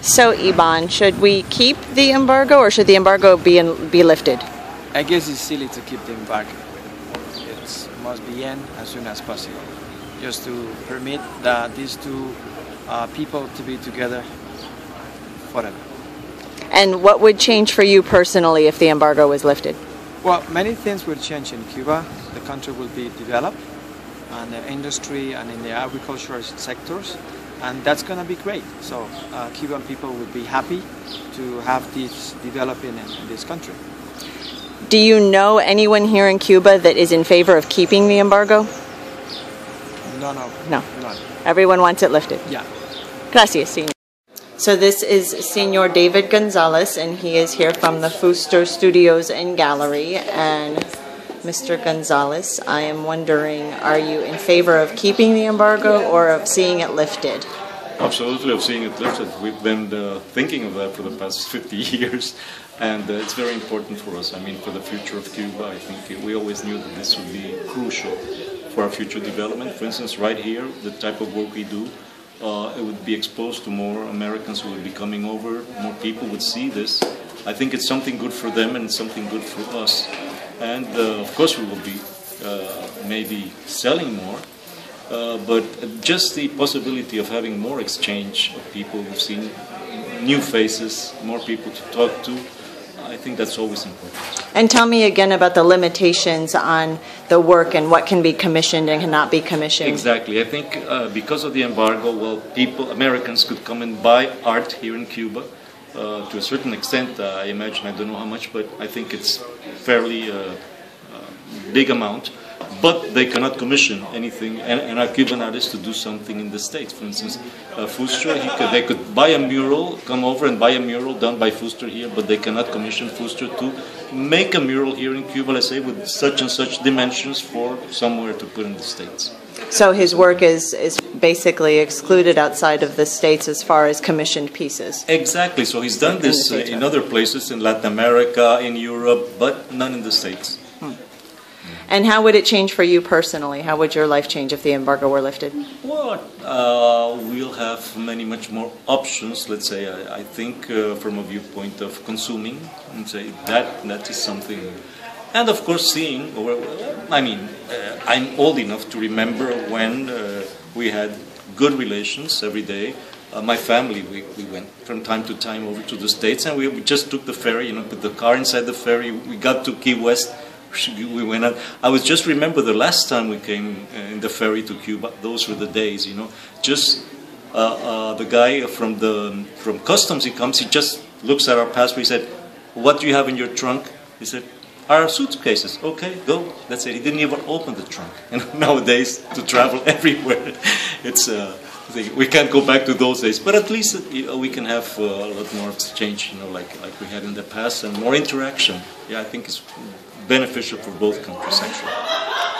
So, Iban, should we keep the embargo or should the embargo be lifted? I guess it's silly to keep the embargo. It must be end as soon as possible, just to permit these two people to be together forever. And what would change for you personally if the embargo was lifted? Well, many things will change in Cuba. The country will be developed, and the industry and in the agricultural sectors, and that's going to be great. So Cuban people will be happy to have this developing in this country. Do you know anyone here in Cuba that is in favor of keeping the embargo? No. Everyone wants it lifted? Yeah. Gracias, señor. So this is Senor David Gonzalez, and he is here from the Fuster Studios and Gallery. And Mr. Gonzalez, I am wondering, are you in favor of keeping the embargo or of seeing it lifted? Absolutely, of seeing it lifted. We've been thinking of that for the past 50 years, and it's very important for us. I mean, for the future of Cuba, I think we always knew that this would be crucial for our future development. For instance, right here, the type of work we do, it would be exposed to more Americans who would be coming over, more people would see this. I think it's something good for them and something good for us. And of course we will be maybe selling more, but just the possibility of having more exchange of people, we've seen new faces, more people to talk to, I think that's always important. And tell me again about the limitations on the work and what can be commissioned and cannot be commissioned. Exactly. I think because of the embargo, well, Americans could come and buy art here in Cuba. To a certain extent, I imagine, I don't know how much, but I think it's fairly big amount. But they cannot commission anything, and our Cuban artists to do something in the States. For instance, Fuster, they could buy a mural, come over and buy a mural done by Fuster here, but they cannot commission Fuster to make a mural here in Cuba, let's say, with such and such dimensions for somewhere to put in the States. So his work is basically excluded outside of the States as far as commissioned pieces. Exactly. So he's done this in other places, in Latin America, in Europe, but none in the States. And how would it change for you personally? How would your life change if the embargo were lifted? Well, we'll have much more options, let's say, I think, from a viewpoint of consuming, and say that is something. And of course seeing, I mean, I'm old enough to remember when we had good relations every day. My family, we went from time to time over to the States, and we just took the ferry, put the car inside the ferry, we got to Key West, we went out. I was just remember the last time we came in the ferry to Cuba, those were the days, just the guy from customs, he comes, he just looks at our passport, he said, "What do you have in your trunk?" He said, "Our suitcases." "Okay, go." That's it. He didn't even open the trunk. And nowadays, to travel everywhere, it's we can't go back to those days. But at least we can have a lot more exchange, like we had in the past, and more interaction. Yeah, I think it's beneficial for both countries, actually.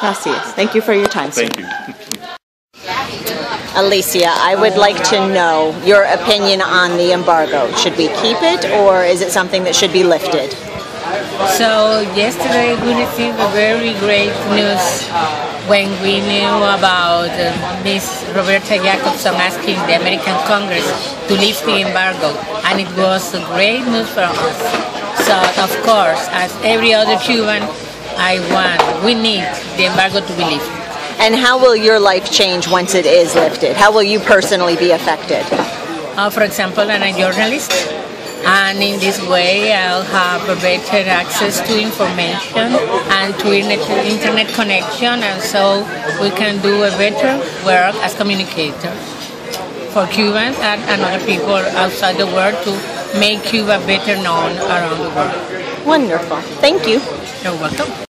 Gracias. Thank you for your time, sir. Thank you. Alicia, I would like to know your opinion on the embargo. Should we keep it, or is it something that should be lifted? So yesterday we received a very great news when we knew about Miss Roberta Jacobson asking the American Congress to lift the embargo, and it was great news for us. So of course, as every other Cuban, we need the embargo to be lifted. And how will your life change once it is lifted? How will you personally be affected? For example, I'm a journalist. And in this way, I'll have a better access to information and to internet connection, and so we can do a better work as communicators for Cubans and other people outside the world to make Cuba better known around the world. Wonderful. Thank you. You're welcome.